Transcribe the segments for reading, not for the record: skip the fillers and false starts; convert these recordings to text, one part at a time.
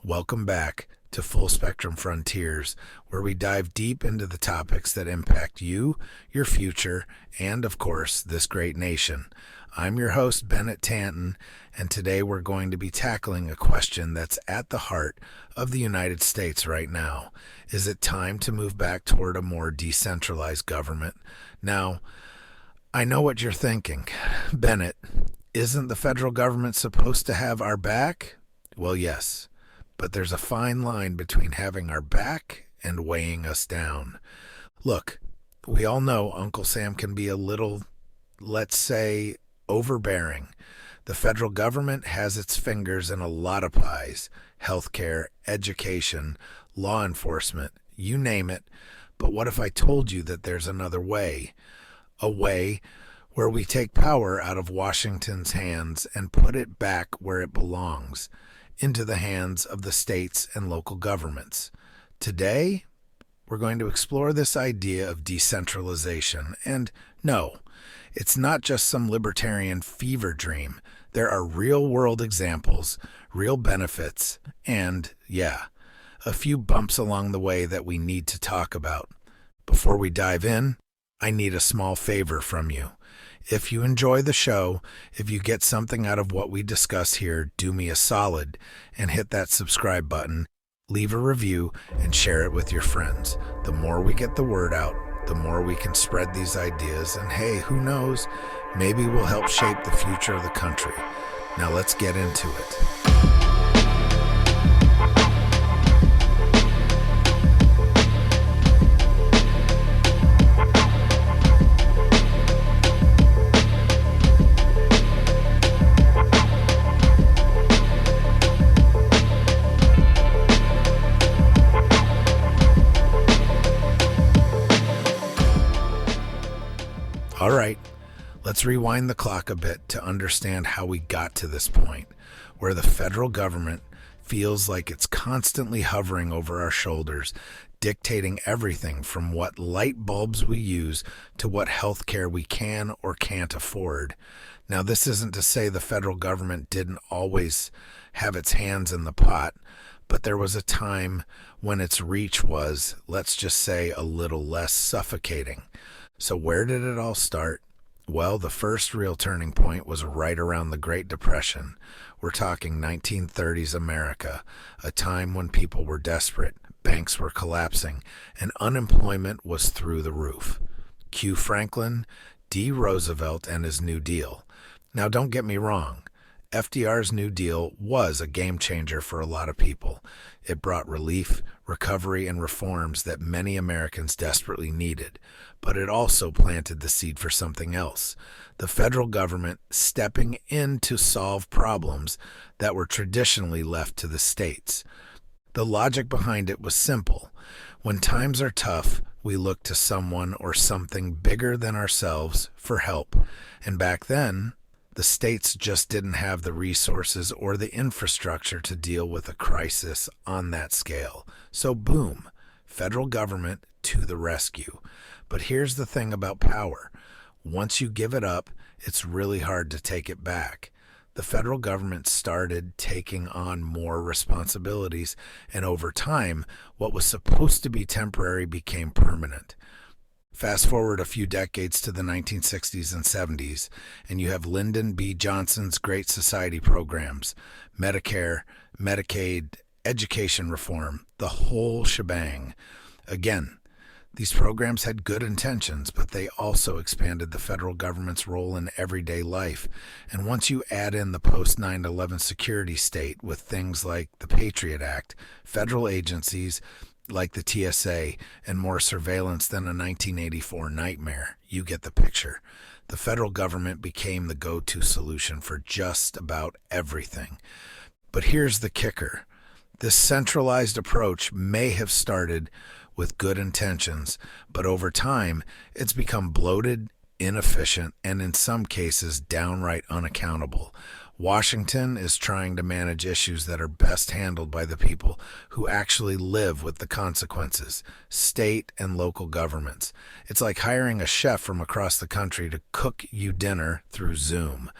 Welcome back to Full Spectrum Frontiers, where we dive deep into the topics that impact you, your future, and, of course, this great nation. I'm your host, Bennett Tanton, and today we're going to be tackling a question that's at the heart of the United States right now. Is it time to move back toward a more decentralized government? Now, I know what you're thinking. Bennett, isn't the federal government supposed to have our back? Well, yes. But there's a fine line between having our back and weighing us down. Look, we all know Uncle Sam can be a little, let's say, overbearing. The federal government has its fingers in a lot of pies: healthcare, education, law enforcement, you name it. But what if I told you that there's another way? A way where we take power out of Washington's hands and put it back where it belongs, into the hands of the states and local governments. Today, we're going to explore this idea of decentralization. And no, it's not just some libertarian fever dream. There are real-world examples, real benefits, and, yeah, a few bumps along the way that we need to talk about. Before we dive in, I need a small favor from you. If you enjoy the show, if you get something out of what we discuss here, do me a solid and hit that subscribe button, leave a review, and share it with your friends. The more we get the word out, the more we can spread these ideas, and hey, who knows, maybe we'll help shape the future of the country. Now let's get into it. All right, let's rewind the clock a bit to understand how we got to this point, where the federal government feels like it's constantly hovering over our shoulders, dictating everything from what light bulbs we use to what health care we can or can't afford. Now, this isn't to say the federal government didn't always have its hands in the pot, but there was a time when its reach was, let's just say, a little less suffocating. So where did it all start? Well, the first real turning point was right around the Great Depression. We're talking 1930s America, a time when people were desperate, banks were collapsing, and unemployment was through the roof. Cue Franklin D. Roosevelt and his New Deal. Now, don't get me wrong. FDR's New Deal was a game changer for a lot of people. It brought relief, recovery, and reforms that many Americans desperately needed. But it also planted the seed for something else: the federal government stepping in to solve problems that were traditionally left to the states. The logic behind it was simple. When times are tough, we look to someone or something bigger than ourselves for help. And back then, the states just didn't have the resources or the infrastructure to deal with a crisis on that scale. So boom, federal government to the rescue. But here's the thing about power. Once you give it up, it's really hard to take it back. The federal government started taking on more responsibilities, and over time, what was supposed to be temporary became permanent. Fast forward a few decades to the 1960s and 70s, and you have Lyndon B. Johnson's Great Society programs, Medicare, Medicaid, education reform, the whole shebang. Again, these programs had good intentions, but they also expanded the federal government's role in everyday life. And once you add in the post-9/11 security state with things like the Patriot Act, federal agencies like the TSA, and more surveillance than a 1984 nightmare, you get the picture. The federal government became the go-to solution for just about everything. But here's the kicker. This centralized approach may have started with good intentions, but over time, it's become bloated, inefficient, and in some cases, downright unaccountable. Washington is trying to manage issues that are best handled by the people who actually live with the consequences, state and local governments. It's like hiring a chef from across the country to cook you dinner through Zoom.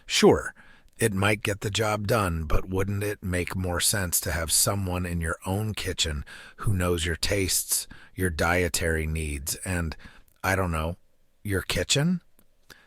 Sure, It might get the job done, but wouldn't it make more sense to have someone in your own kitchen who knows your tastes, your dietary needs, and, I don't know, your kitchen?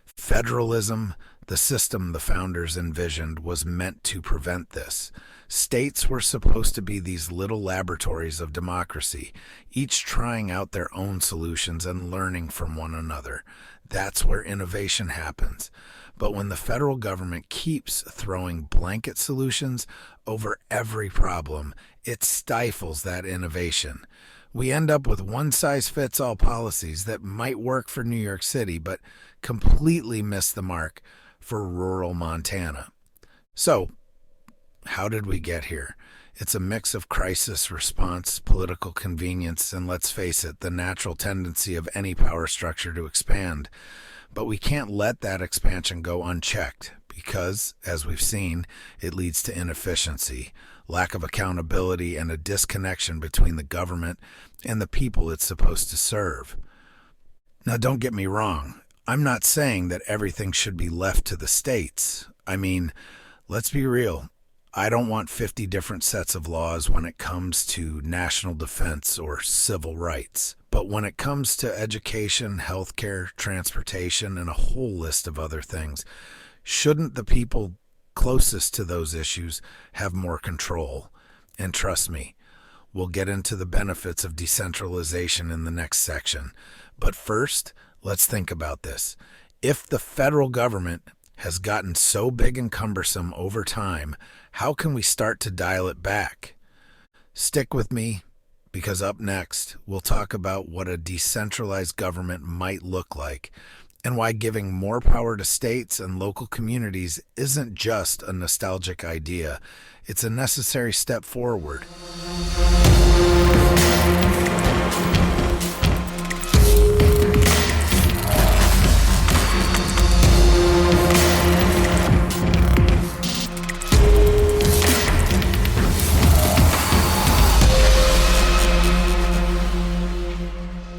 Federalism, the system the founders envisioned, was meant to prevent this. States were supposed to be these little laboratories of democracy, each trying out their own solutions and learning from one another. That's where innovation happens. But when the federal government keeps throwing blanket solutions over every problem, it stifles that innovation. We end up with one-size-fits-all policies that might work for New York City, but completely miss the mark for rural Montana. So, how did we get here? It's a mix of crisis response, political convenience, and let's face it, the natural tendency of any power structure to expand. But we can't let that expansion go unchecked because, as we've seen, it leads to inefficiency, lack of accountability, and a disconnection between the government and the people it's supposed to serve. Now, don't get me wrong. I'm not saying that everything should be left to the states. I mean, let's be real. I don't want 50 different sets of laws when it comes to national defense or civil rights. But when it comes to education, healthcare, transportation, and a whole list of other things, shouldn't the people closest to those issues have more control? And trust me, we'll get into the benefits of decentralization in the next section. But first, let's think about this. If the federal government has gotten so big and cumbersome over time, how can we start to dial it back? Stick with me, because up next, we'll talk about what a decentralized government might look like and why giving more power to states and local communities isn't just a nostalgic idea. It's a necessary step forward.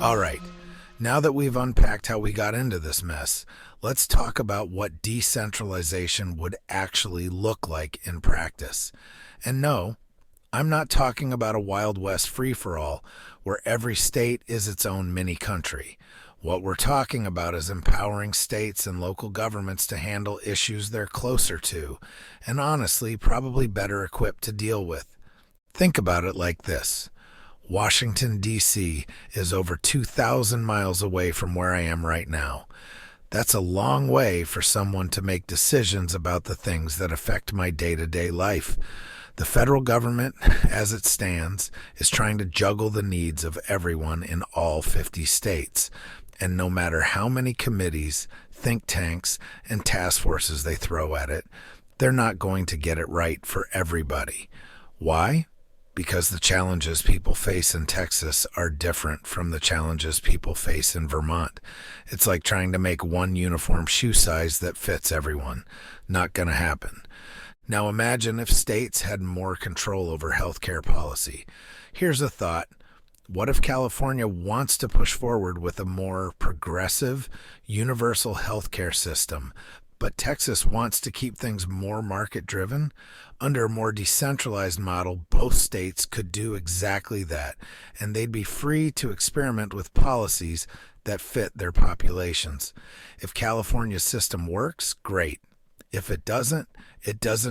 All right, now that we've unpacked how we got into this mess, let's talk about what decentralization would actually look like in practice. And no, I'm not talking about a Wild West free-for-all where every state is its own mini-country. What we're talking about is empowering states and local governments to handle issues they're closer to, and honestly, probably better equipped to deal with. Think about it like this. Washington, D.C. is over 2,000 miles away from where I am right now. That's a long way for someone to make decisions about the things that affect my day-to-day life. The federal government, as it stands, is trying to juggle the needs of everyone in all 50 states. And no matter how many committees, think tanks, and task forces they throw at it, they're not going to get it right for everybody. Why? Because the challenges people face in Texas are different from the challenges people face in Vermont. It's like trying to make one uniform shoe size that fits everyone. Not going to happen. Now imagine if states had more control over healthcare policy. Here's a thought. What if California wants to push forward with a more progressive, universal healthcare system, but Texas wants to keep things more market-driven? Under a more decentralized model, both states could do exactly that, and they'd be free to experiment with policies that fit their populations. If California's system works, great. If it doesn't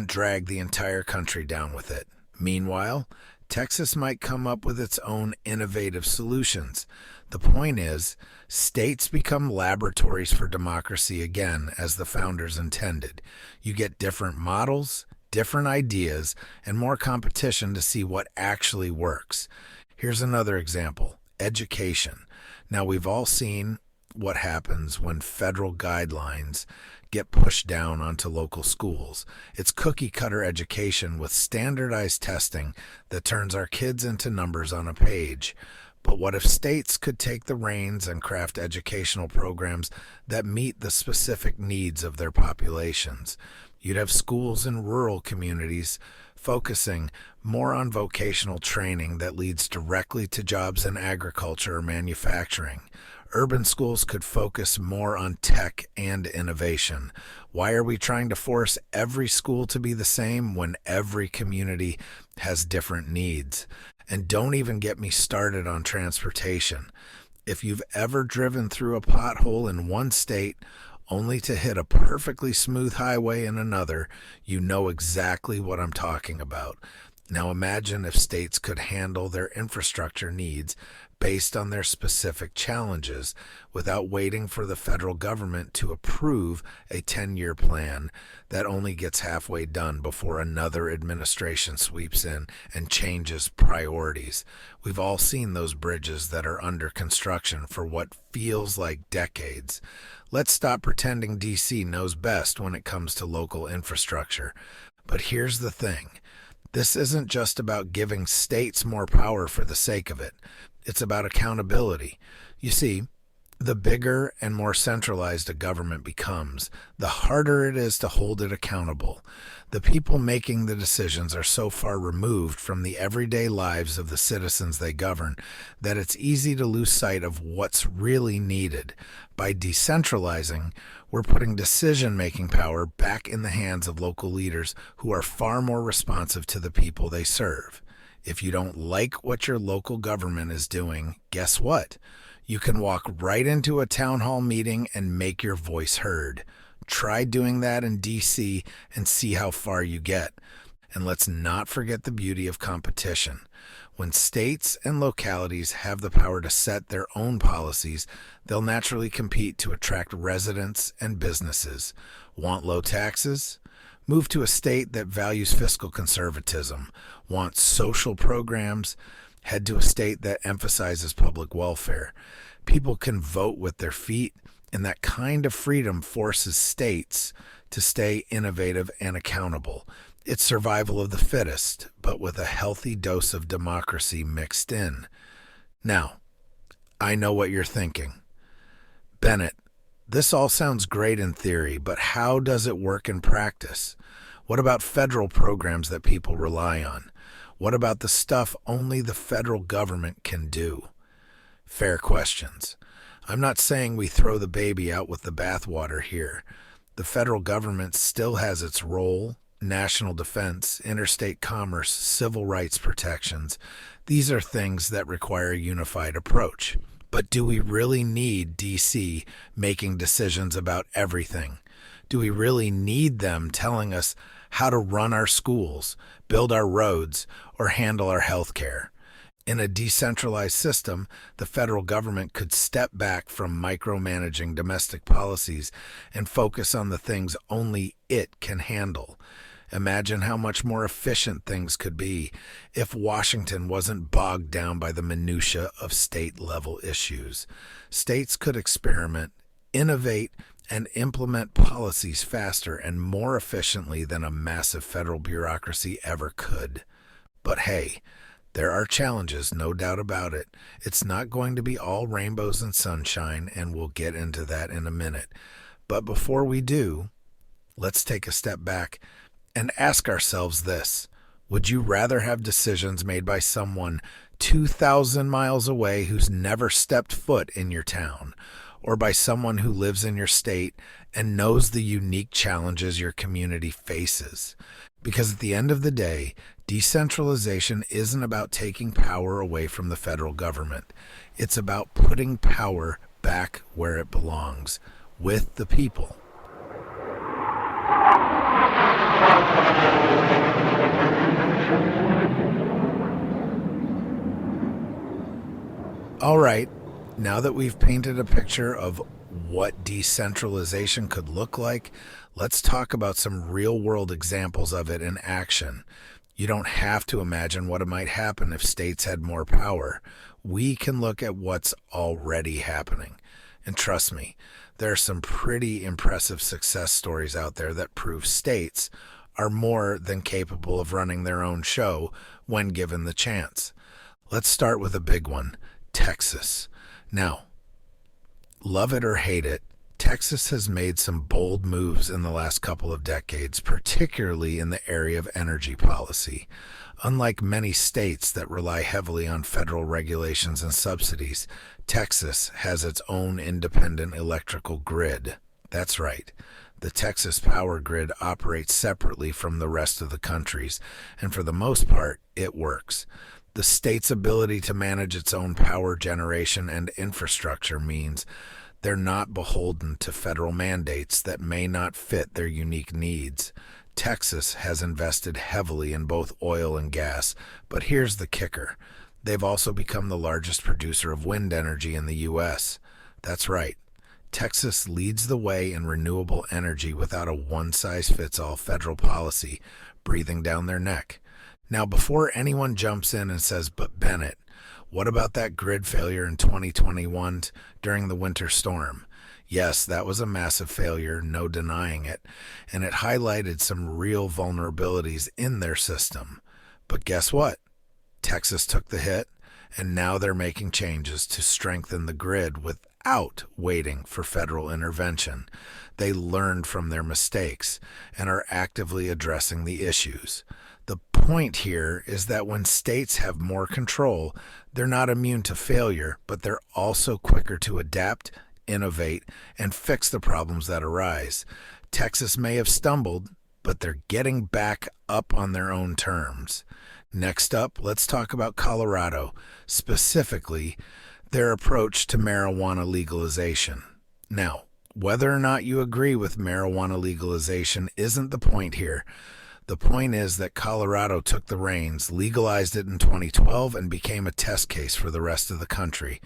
drag the entire country down with it. Meanwhile, Texas might come up with its own innovative solutions. The point is, states become laboratories for democracy again, as the founders intended. You get different models, different ideas, and more competition to see what actually works. Here's another example, education. Now, we've all seen what happens when federal guidelines get pushed down onto local schools. It's cookie-cutter education with standardized testing that turns our kids into numbers on a page. But what if states could take the reins and craft educational programs that meet the specific needs of their populations? You'd have schools in rural communities focusing more on vocational training that leads directly to jobs in agriculture or manufacturing. Urban schools could focus more on tech and innovation. Why are we trying to force every school to be the same when every community has different needs? And don't even get me started on transportation. If you've ever driven through a pothole in one state only to hit a perfectly smooth highway in another, you know exactly what I'm talking about. Now imagine if states could handle their infrastructure needs based on their specific challenges without waiting for the federal government to approve a 10-year plan that only gets halfway done before another administration sweeps in and changes priorities. We've all seen those bridges that are under construction for what feels like decades. Let's stop pretending DC knows best when it comes to local infrastructure. But here's the thing. This isn't just about giving states more power for the sake of it. It's about accountability. You see, the bigger and more centralized a government becomes, the harder it is to hold it accountable. The people making the decisions are so far removed from the everyday lives of the citizens they govern that it's easy to lose sight of what's really needed. By decentralizing, we're putting decision-making power back in the hands of local leaders who are far more responsive to the people they serve. If you don't like what your local government is doing, guess what? You can walk right into a town hall meeting and make your voice heard. Try doing that in DC and see how far you get. And let's not forget the beauty of competition. When states and localities have the power to set their own policies, they'll naturally compete to attract residents and businesses. Want low taxes? Move to a state that values fiscal conservatism. Want social programs? Head to a state that emphasizes public welfare. People can vote with their feet, and that kind of freedom forces states to stay innovative and accountable. It's survival of the fittest, but with a healthy dose of democracy mixed in. Now, I know what you're thinking. Bennett, this all sounds great in theory, but how does it work in practice? What about federal programs that people rely on? What about the stuff only the federal government can do? Fair questions. I'm not saying we throw the baby out with the bathwater here. The federal government still has its role, national defense, interstate commerce, civil rights protections. These are things that require a unified approach. But do we really need DC making decisions about everything? Do we really need them telling us how to run our schools, build our roads, or handle our health care? In a decentralized system, the federal government could step back from micromanaging domestic policies and focus on the things only it can handle. Imagine how much more efficient things could be if Washington wasn't bogged down by the minutia of state-level issues. States could experiment, innovate, and implement policies faster and more efficiently than a massive federal bureaucracy ever could. But hey, there are challenges, no doubt about it. It's not going to be all rainbows and sunshine, and we'll get into that in a minute. But before we do, let's take a step back and ask ourselves this. Would you rather have decisions made by someone 2,000 miles away who's never stepped foot in your town, or by someone who lives in your state and knows the unique challenges your community faces? Because at the end of the day, decentralization isn't about taking power away from the federal government. It's about putting power back where it belongs, with the people. All right, now that we've painted a picture of what decentralization could look like, let's talk about some real-world examples of it in action. You don't have to imagine what might happen if states had more power. We can look at what's already happening. And trust me, there are some pretty impressive success stories out there that prove states are more than capable of running their own show when given the chance. Let's start with a big one, Texas. Now, love it or hate it, Texas has made some bold moves in the last couple of decades, particularly in the area of energy policy. Unlike many states that rely heavily on federal regulations and subsidies, Texas has its own independent electrical grid. That's right. The Texas power grid operates separately from the rest of the country's, and for the most part, it works. The state's ability to manage its own power generation and infrastructure means they're not beholden to federal mandates that may not fit their unique needs. Texas has invested heavily in both oil and gas, but here's the kicker. They've also become the largest producer of wind energy in the U.S. That's right. Texas leads the way in renewable energy without a one-size-fits-all federal policy breathing down their neck. Now, before anyone jumps in and says, but Bennett, what about that grid failure in 2021 during the winter storm? Yes, that was a massive failure, no denying it, and it highlighted some real vulnerabilities in their system. But guess what? Texas took the hit, and now they're making changes to strengthen the grid without waiting for federal intervention. They learned from their mistakes and are actively addressing the issues. The point here is that when states have more control, they're not immune to failure, but they're also quicker to adapt, innovate, and fix the problems that arise. Texas may have stumbled, but they're getting back up on their own terms. Next up, let's talk about Colorado, specifically their approach to marijuana legalization. Now, whether or not you agree with marijuana legalization isn't the point here. The point is that Colorado took the reins, legalized it in 2012, and became a test case for the rest of the country.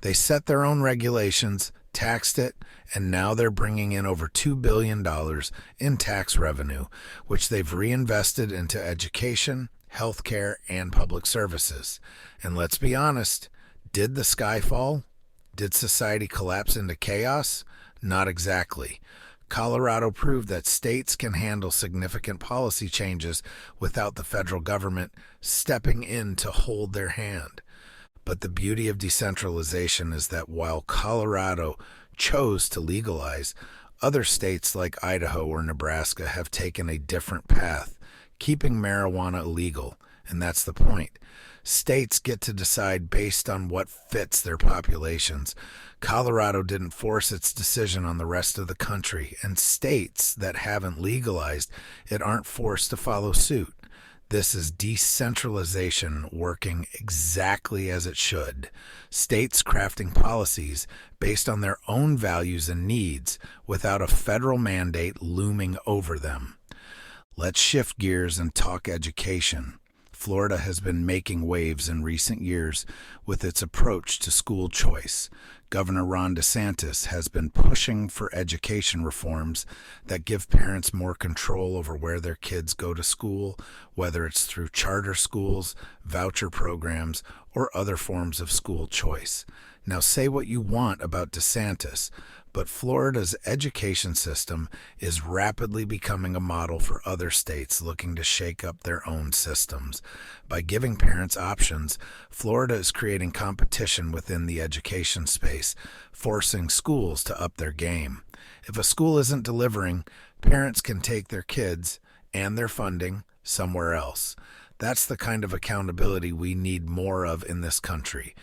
They set their own regulations, taxed it, and now they're bringing in over $2 billion in tax revenue, which they've reinvested into education, healthcare, and public services. And let's be honest, did the sky fall? Did society collapse into chaos? Not exactly. Colorado proved that states can handle significant policy changes without the federal government stepping in to hold their hand. But the beauty of decentralization is that while Colorado chose to legalize, other states like Idaho or Nebraska have taken a different path, keeping marijuana illegal, and that's the point. States get to decide based on what fits their populations. Colorado didn't force its decision on the rest of the country, and states that haven't legalized it aren't forced to follow suit. This is decentralization working exactly as it should. States crafting policies based on their own values and needs without a federal mandate looming over them. Let's shift gears and talk education. Florida has been making waves in recent years with its approach to school choice. Governor Ron DeSantis has been pushing for education reforms that give parents more control over where their kids go to school, whether it's through charter schools, voucher programs, or other forms of school choice. Now, say what you want about DeSantis, but Florida's education system is rapidly becoming a model for other states looking to shake up their own systems. By giving parents options, Florida is creating competition within the education space, forcing schools to up their game. If a school isn't delivering, parents can take their kids and their funding somewhere else. That's the kind of accountability we need more of in this country.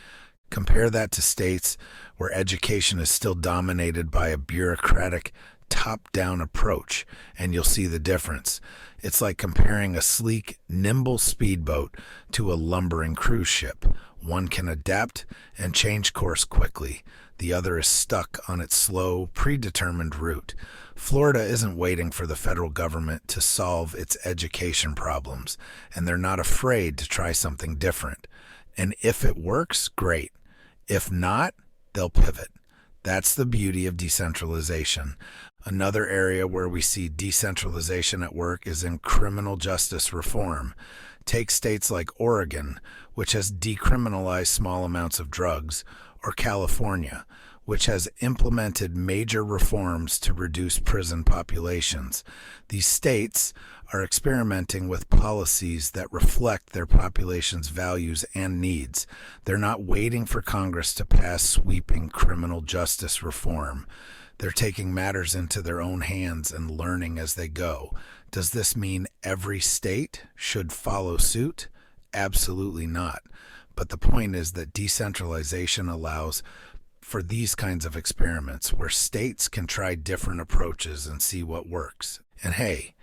Compare that to states where education is still dominated by a bureaucratic, top-down approach, and you'll see the difference. It's like comparing a sleek, nimble speedboat to a lumbering cruise ship. One can adapt and change course quickly. The other is stuck on its slow, predetermined route. Florida isn't waiting for the federal government to solve its education problems, and they're not afraid to try something different. And if it works, great. If not, they'll pivot. That's the beauty of decentralization. Another area where we see decentralization at work is in criminal justice reform. Take states like Oregon, which has decriminalized small amounts of drugs, or California, which has implemented major reforms to reduce prison populations. These states are experimenting with policies that reflect their population's values and needs. They're not waiting for Congress to pass sweeping criminal justice reform. They're taking matters into their own hands and learning as they go. Does this mean every state should follow suit? Absolutely not. But the point is that decentralization allows for these kinds of experiments where states can try different approaches and see what works. And hey,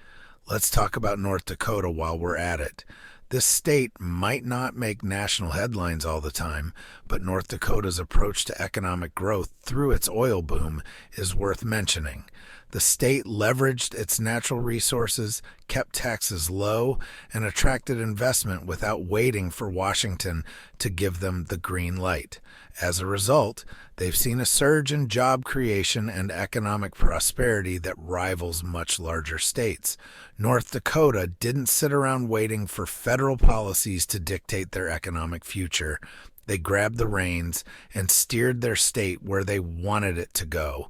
let's talk about North Dakota while we're at it. This state might not make national headlines all the time, but North Dakota's approach to economic growth through its oil boom is worth mentioning. The state leveraged its natural resources, kept taxes low, and attracted investment without waiting for Washington to give them the green light. As a result, they've seen a surge in job creation and economic prosperity that rivals much larger states. North Dakota didn't sit around waiting for federal policies to dictate their economic future. They grabbed the reins and steered their state where they wanted it to go.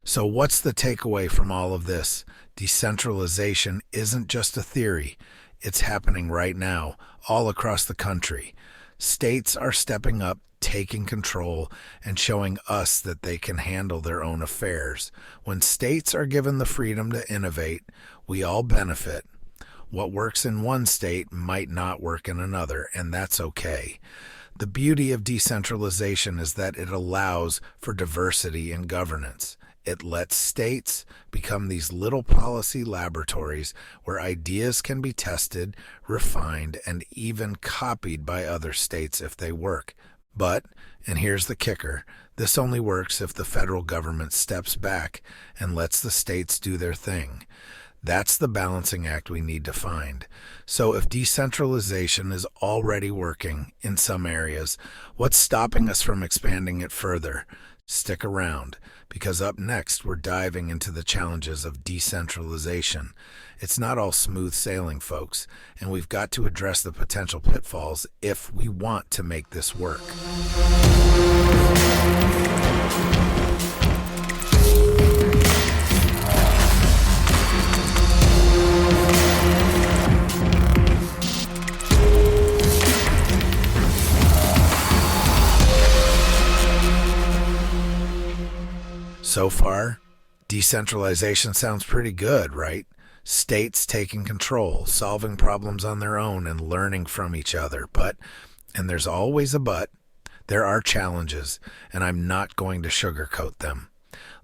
So what's the takeaway from all of this? Decentralization isn't just a theory. It's happening right now, all across the country. States are stepping up, taking control, and showing us that they can handle their own affairs. When states are given the freedom to innovate, we all benefit. What works in one state might not work in another, and that's okay. The beauty of decentralization is that it allows for diversity in governance. It lets states become these little policy laboratories where ideas can be tested, refined, and even copied by other states if they work. But, and here's the kicker, this only works if the federal government steps back and lets the states do their thing. That's the balancing act we need to find. So if decentralization is already working in some areas, what's stopping us from expanding it further? Stick around, because up next we're diving into the challenges of decentralization. It's not all smooth sailing, folks, and we've got to address the potential pitfalls if we want to make this work. So far, decentralization sounds pretty good, right? States taking control, solving problems on their own, and learning from each other. But, and there's always a but, there are challenges, and I'm not going to sugarcoat them.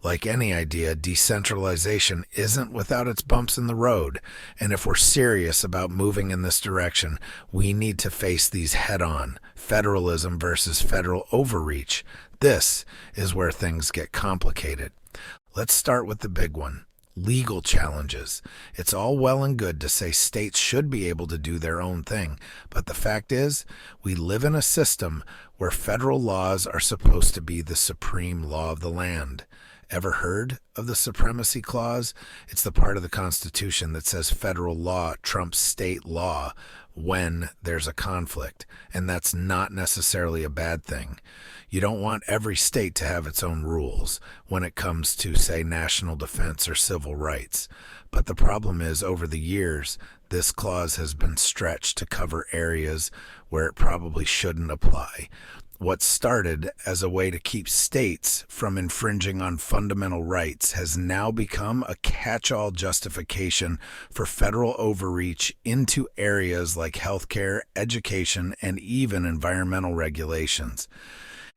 Like any idea, decentralization isn't without its bumps in the road, and if we're serious about moving in this direction, we need to face these head-on. Federalism versus federal overreach. This is where things get complicated. Let's start with the big one. Legal challenges. It's all well and good to say states should be able to do their own thing, but the fact is, we live in a system where federal laws are supposed to be the supreme law of the land. Ever heard of the Supremacy Clause? It's the part of the Constitution that says federal law trumps state law when there's a conflict, and that's not necessarily a bad thing. You don't want every state to have its own rules when it comes to, say, national defense or civil rights. But the problem is, over the years, this clause has been stretched to cover areas where it probably shouldn't apply. What started as a way to keep states from infringing on fundamental rights has now become a catch-all justification for federal overreach into areas like healthcare, education, and even environmental regulations.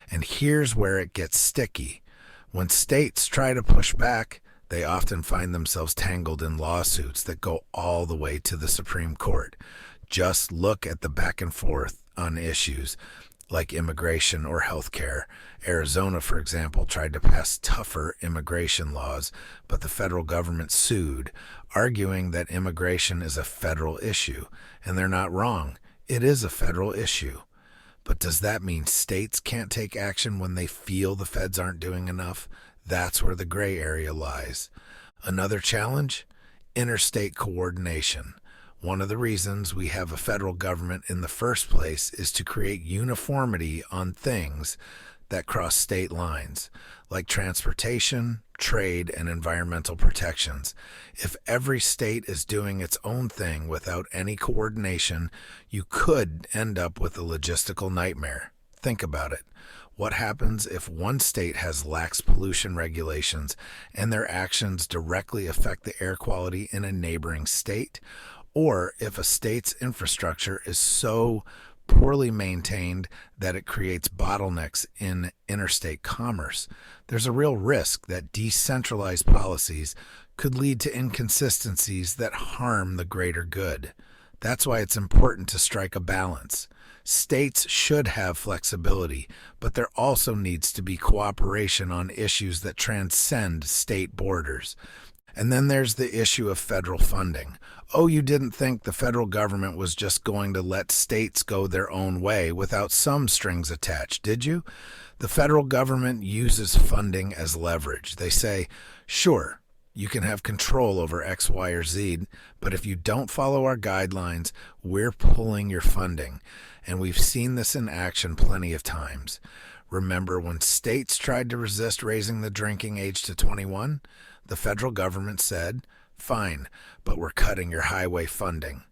And here's where it gets sticky. When states try to push back, they often find themselves tangled in lawsuits that go all the way to the Supreme Court. Just look at the back and forth on issues like immigration or healthcare. Arizona, for example, tried to pass tougher immigration laws, but the federal government sued, arguing that immigration is a federal issue. And they're not wrong. It is a federal issue. But does that mean states can't take action when they feel the feds aren't doing enough? That's where the gray area lies. Another challenge? Interstate coordination. One of the reasons we have a federal government in the first place is to create uniformity on things that cross state lines, like transportation, trade, and environmental protections. If every state is doing its own thing without any coordination, you could end up with a logistical nightmare. Think about it. What happens if one state has lax pollution regulations and their actions directly affect the air quality in a neighboring state? or if a state's infrastructure is so poorly maintained that it creates bottlenecks in interstate commerce. There's a real risk that decentralized policies could lead to inconsistencies that harm the greater good. That's why it's important to strike a balance. States should have flexibility, but there also needs to be cooperation on issues that transcend state borders. And then there's the issue of federal funding. Oh, you didn't think the federal government was just going to let states go their own way without some strings attached, did you? The federal government uses funding as leverage. They say, sure, you can have control over X, Y, or Z, but if you don't follow our guidelines, we're pulling your funding. And we've seen this in action plenty of times. Remember when states tried to resist raising the drinking age to 21? The federal government said, fine, but we're cutting your highway funding.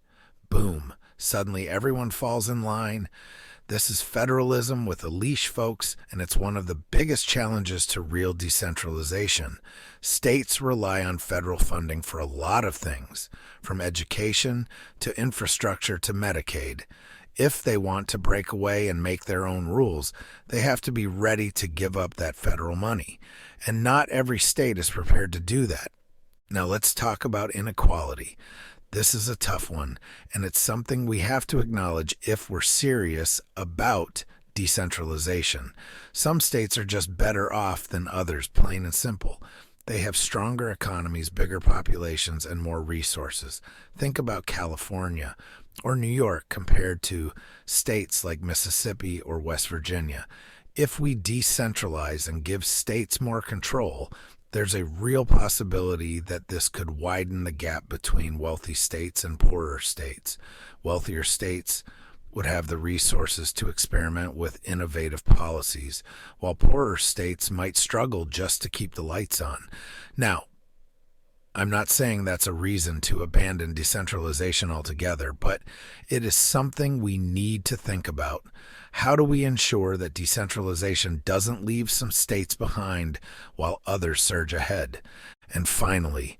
Boom. Suddenly everyone falls in line. This is federalism with a leash, folks, and it's one of the biggest challenges to real decentralization. States rely on federal funding for a lot of things, from education to infrastructure to Medicaid. If they want to break away and make their own rules, they have to be ready to give up that federal money. And not every state is prepared to do that. Now let's talk about inequality. This is a tough one, and it's something we have to acknowledge if we're serious about decentralization. Some states are just better off than others, plain and simple. They have stronger economies, bigger populations, and more resources. Think about California or New York compared to states like Mississippi or West Virginia. If we decentralize and give states more control, there's a real possibility that this could widen the gap between wealthy states and poorer states. Wealthier states would have the resources to experiment with innovative policies, while poorer states might struggle just to keep the lights on. Now, I'm not saying that's a reason to abandon decentralization altogether, but it is something we need to think about. How do we ensure that decentralization doesn't leave some states behind while others surge ahead? And finally,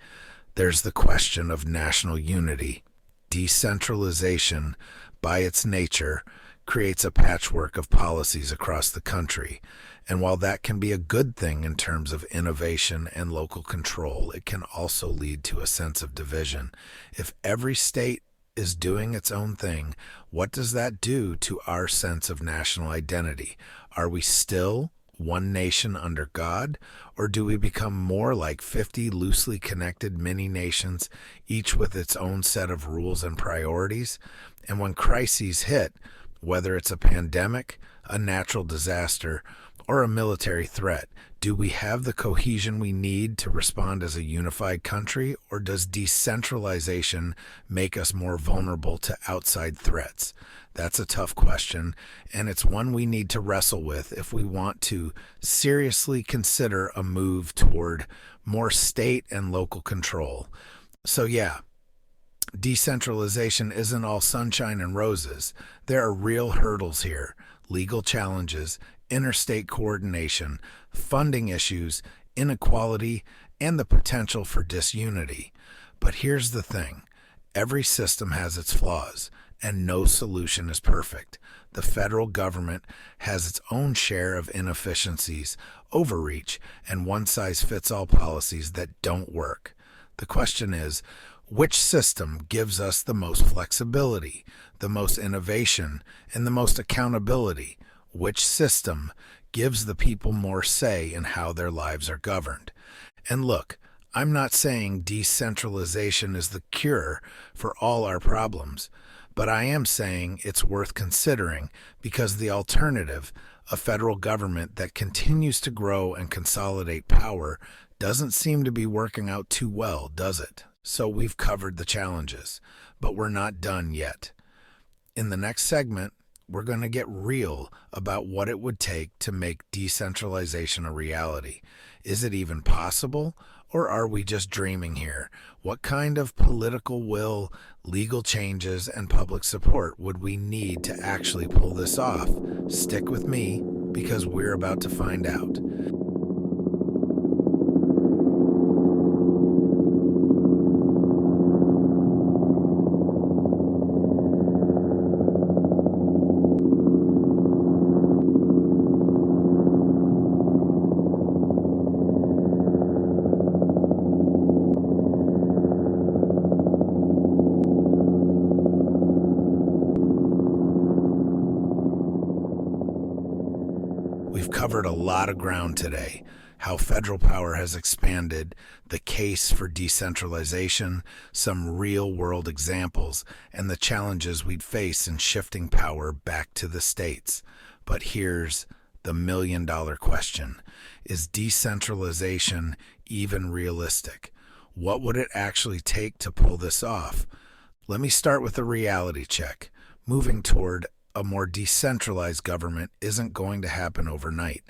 there's the question of national unity. Decentralization, by its nature, creates a patchwork of policies across the country. And while that can be a good thing in terms of innovation and local control, it can also lead to a sense of division. If every state is doing its own thing, what does that do to our sense of national identity? Are we still one nation under God, or do we become more like 50 loosely connected mini nations, each with its own set of rules and priorities? And when crises hit, whether it's a pandemic, a natural disaster, or a military threat, do we have the cohesion we need to respond as a unified country, or does decentralization make us more vulnerable to outside threats? That's a tough question, and it's one we need to wrestle with if we want to seriously consider a move toward more state and local control. So yeah, decentralization isn't all sunshine and roses. There are real hurdles here, legal challenges, interstate coordination, funding issues, inequality, and the potential for disunity. But here's the thing. Every system has its flaws, and no solution is perfect. The federal government has its own share of inefficiencies, overreach, and one-size-fits-all policies that don't work. The question is, which system gives us the most flexibility, the most innovation, and the most accountability? Which system gives the people more say in how their lives are governed? And look, I'm not saying decentralization is the cure for all our problems, but I am saying it's worth considering because the alternative, a federal government that continues to grow and consolidate power, doesn't seem to be working out too well, does it? So we've covered the challenges, but we're not done yet. In the next segment, we're going to get real about what it would take to make decentralization a reality. Is it even possible, or are we just dreaming here? What kind of political will, legal changes, and public support would we need to actually pull this off? Stick with me, because we're about to find out. We've covered a lot of ground today: how federal power has expanded, the case for decentralization, some real-world examples, and the challenges we'd face in shifting power back to the states. But here's the million-dollar question. Is decentralization even realistic? What would it actually take to pull this off? Let me start with a reality check. Moving toward a more decentralized government isn't going to happen overnight.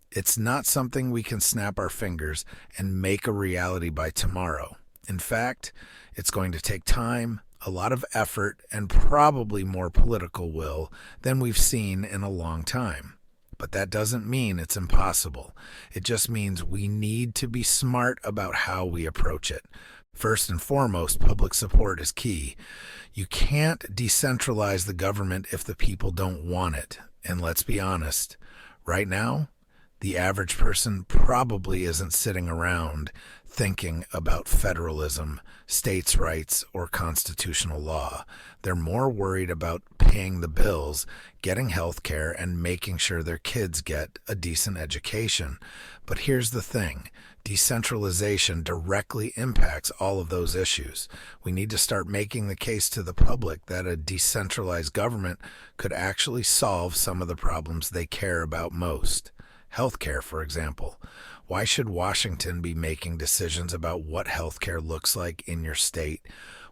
It's not something we can snap our fingers and make a reality by tomorrow. In fact, it's going to take time, a lot of effort, and probably more political will than we've seen in a long time. But that doesn't mean it's impossible. It just means we need to be smart about how we approach it. First and foremost, public support is key. You can't decentralize the government if the people don't want it. And let's be honest, right now, the average person probably isn't sitting around thinking about federalism, states' rights, or constitutional law. They're more worried about paying the bills, getting health care, and making sure their kids get a decent education. But here's the thing. Decentralization directly impacts all of those issues. We need to start making the case to the public that a decentralized government could actually solve some of the problems they care about most. Healthcare, for example. Why should Washington be making decisions about what healthcare looks like in your state?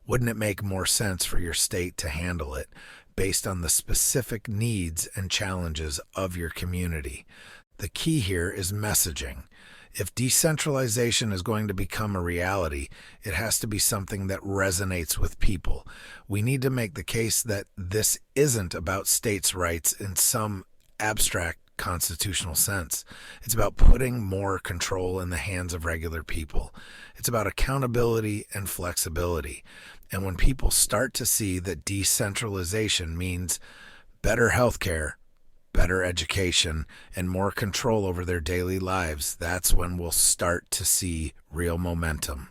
Wouldn't it make more sense for your state to handle it based on the specific needs and challenges of your community? The key here is messaging. If decentralization is going to become a reality, it has to be something that resonates with people. We need to make the case that this isn't about states' rights in some abstract constitutional sense. It's about putting more control in the hands of regular people. It's about accountability and flexibility. And when people start to see that decentralization means better healthcare, better education, and more control over their daily lives, that's when we'll start to see real momentum.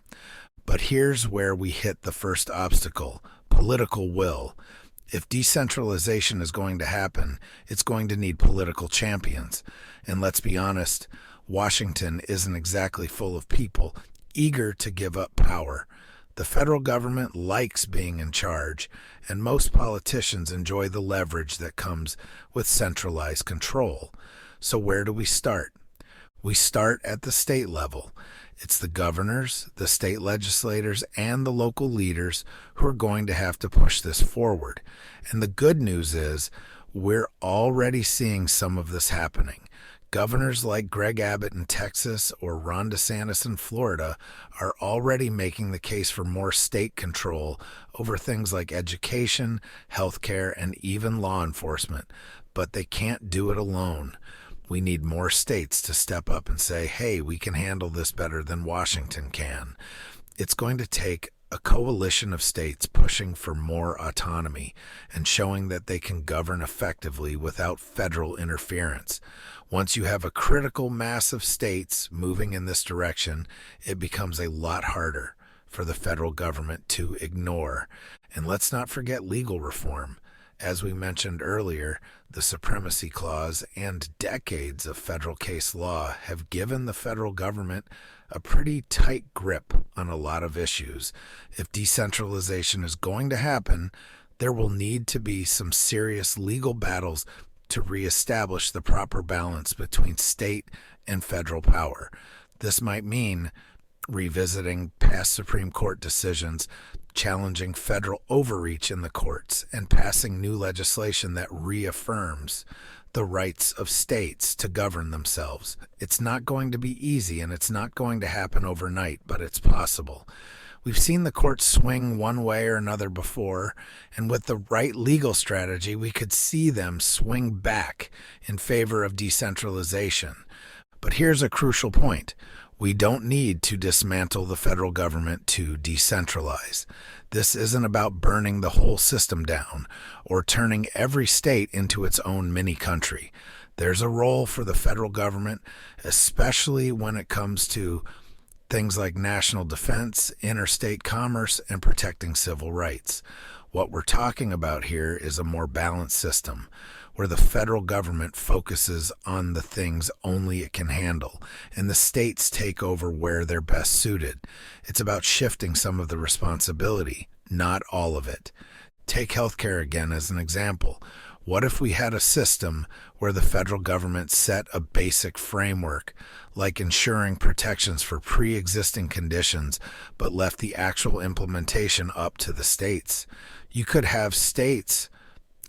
But here's where we hit the first obstacle: political will. If decentralization is going to happen, it's going to need political champions. And let's be honest, Washington isn't exactly full of people eager to give up power. The federal government likes being in charge, and most politicians enjoy the leverage that comes with centralized control. So where do we start? We start at the state level. It's the governors, the state legislators, and the local leaders who are going to have to push this forward. And the good news is we're already seeing some of this happening. Governors like Greg Abbott in Texas or Ron DeSantis in Florida are already making the case for more state control over things like education, healthcare, and even law enforcement. But they can't do it alone. We need more states to step up and say, hey, we can handle this better than Washington can. It's going to take a coalition of states pushing for more autonomy and showing that they can govern effectively without federal interference. Once you have a critical mass of states moving in this direction, it becomes a lot harder for the federal government to ignore. And let's not forget legal reform. As we mentioned earlier, the Supremacy Clause and decades of federal case law have given the federal government a pretty tight grip on a lot of issues. If decentralization is going to happen, there will need to be some serious legal battles to reestablish the proper balance between state and federal power. This might mean revisiting past Supreme Court decisions, challenging federal overreach in the courts, and passing new legislation that reaffirms the rights of states to govern themselves. It's not going to be easy, and it's not going to happen overnight, but it's possible. We've seen the courts swing one way or another before, and with the right legal strategy, we could see them swing back in favor of decentralization. But here's a crucial point. We don't need to dismantle the federal government to decentralize. This isn't about burning the whole system down or turning every state into its own mini-country. There's a role for the federal government, especially when it comes to things like national defense, interstate commerce, and protecting civil rights. What we're talking about here is a more balanced system, where the federal government focuses on the things only it can handle, and the states take over where they're best suited. It's about shifting some of the responsibility, not all of it. Take healthcare again as an example. What if we had a system where the federal government set a basic framework, like ensuring protections for pre-existing conditions, but left the actual implementation up to the states? You could have states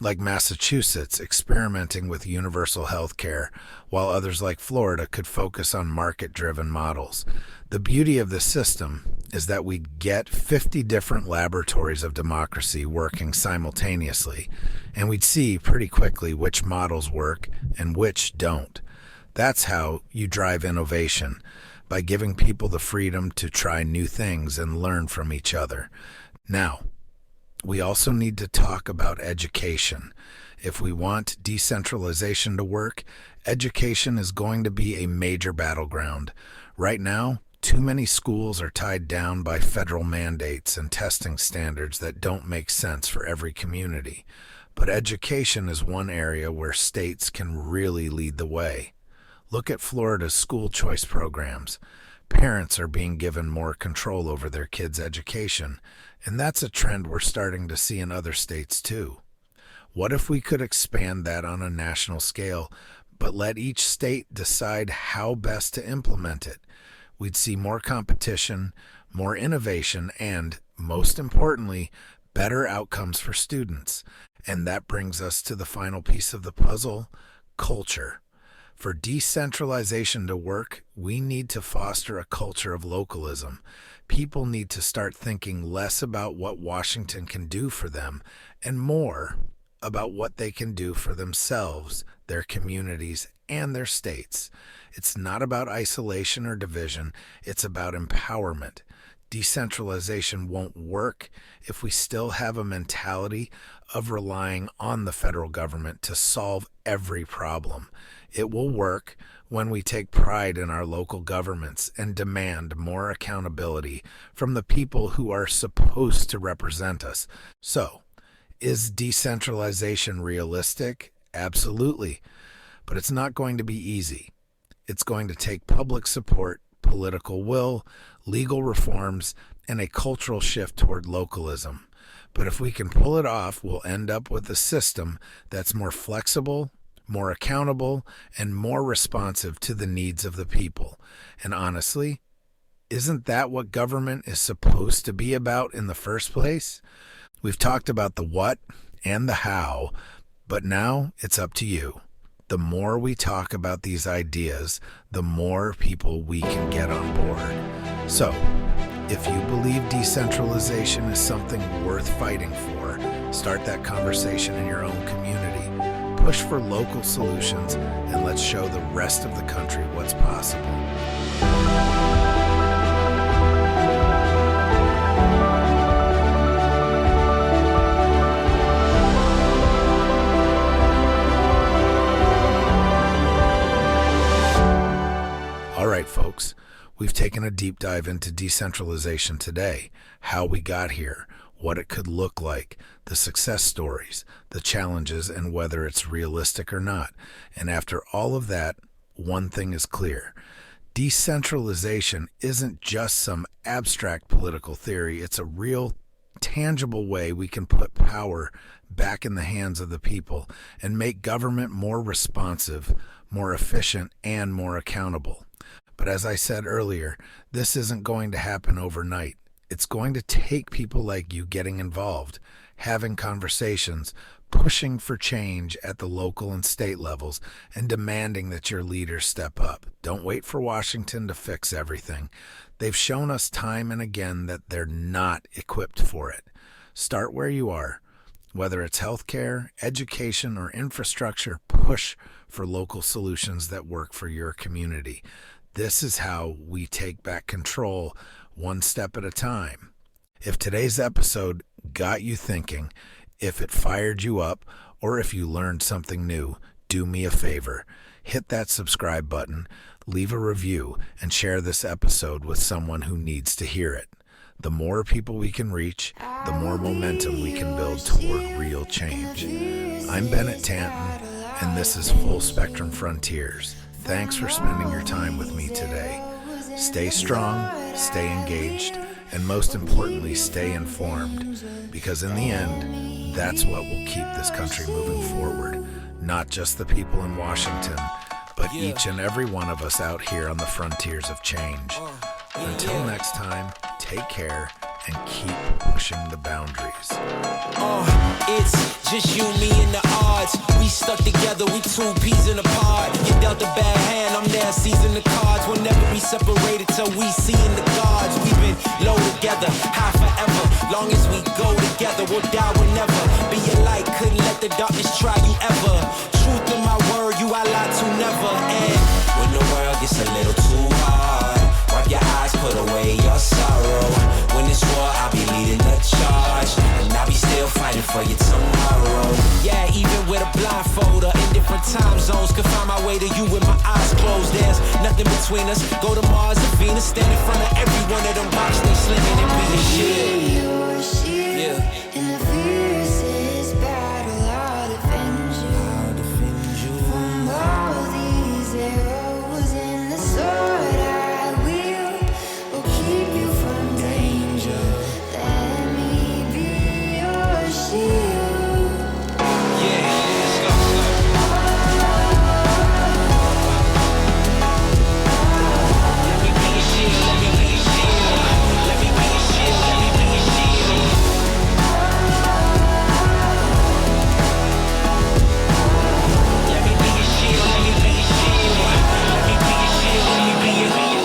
like Massachusetts experimenting with universal health care, while others like Florida could focus on market-driven models. The beauty of this system is that we get 50 different laboratories of democracy working simultaneously, and we'd see pretty quickly which models work and which don't. That's how you drive innovation, by giving people the freedom to try new things and learn from each other. Now, we also need to talk about education. If we want decentralization to work, education is going to be a major battleground. Right now, too many schools are tied down by federal mandates and testing standards that don't make sense for every community. But education is one area where states can really lead the way. Look at Florida's school choice programs. Parents are being given more control over their kids' education, and that's a trend we're starting to see in other states too. What if we could expand that on a national scale, but let each state decide how best to implement it? We'd see more competition, more innovation, and, most importantly, better outcomes for students. And that brings us to the final piece of the puzzle: culture. For decentralization to work, we need to foster a culture of localism. People need to start thinking less about what Washington can do for them and more about what they can do for themselves, their communities, and their states. It's not about isolation or division, it's about empowerment. Decentralization won't work if we still have a mentality of relying on the federal government to solve every problem. It will work when we take pride in our local governments and demand more accountability from the people who are supposed to represent us. So, is decentralization realistic? Absolutely. But it's not going to be easy. It's going to take public support, political will, legal reforms, and a cultural shift toward localism. But if we can pull it off, we'll end up with a system that's more flexible, more accountable, and more responsive to the needs of the people. And honestly, isn't that what government is supposed to be about in the first place? We've talked about the what and the how, but now it's up to you. The more we talk about these ideas, the more people we can get on board. So, if you believe decentralization is something worth fighting for, start that conversation in your own community. Push for local solutions, and let's show the rest of the country what's possible. All right, folks, we've taken a deep dive into decentralization today, how we got here, what it could look like, the success stories, the challenges, and whether it's realistic or not. And after all of that, one thing is clear. Decentralization isn't just some abstract political theory. It's a real, tangible way we can put power back in the hands of the people and make government more responsive, more efficient, and more accountable. But as I said earlier, this isn't going to happen overnight. It's going to take people like you getting involved, having conversations, pushing for change at the local and state levels, and demanding that your leaders step up. Don't wait for Washington to fix everything. They've shown us time and again that they're not equipped for it. Start where you are. Whether it's healthcare, education, or infrastructure, push for local solutions that work for your community. This is how we take back control, one step at a time. If today's episode got you thinking, if it fired you up, or if you learned something new, do me a favor. Hit that subscribe button, leave a review, and share this episode with someone who needs to hear it. The more people we can reach, the more momentum we can build toward real change. I'm Bennett Tanton. and this is Full Spectrum Frontiers. Thanks for spending your time with me today. Stay strong, stay engaged, and most importantly, stay informed, because in the end, that's what will keep this country moving forward. Not just the people in Washington, but each and every one of us out here on the frontiers of change. Until next time, take care and keep pushing the boundaries. It's just you, me, and the odds. We stuck together, we two peas in a pod. You dealt a bad hand, I'm there seizing the cards. We'll never be separated till we see in the gods. We've been low together, high forever. Long as we go together, we'll die whenever. Be a light, couldn't let the darkness try you ever. Truth in my word, you I lie to never. And when the world gets a little too hard, wipe your eyes, put away your sorrow. When it's war, I'll be leading the charge, and I'll be still fighting for you tomorrow. Yeah, even with a blindfold or in different time zones, could find my way to you with my eyes closed. There's nothing between us. Go to Mars or Venus, stand in front of every one of them rocks, they slimming and beating shit. Yeah. In the fiercest battle, I'll defend you. From all these arrows in the sword I will keep you from danger. Let me be your shield. Yeah, let's go. Let me be your shield, let me be your shield. Let me be your shield, let me be your shield. Let me be your shield, let me be your shield. Let me be your shield, let me be your shield.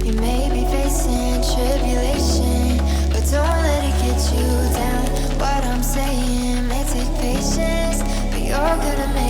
You may be facing tribulation, but don't let it get you down. What I'm saying may take patience, but you're gonna make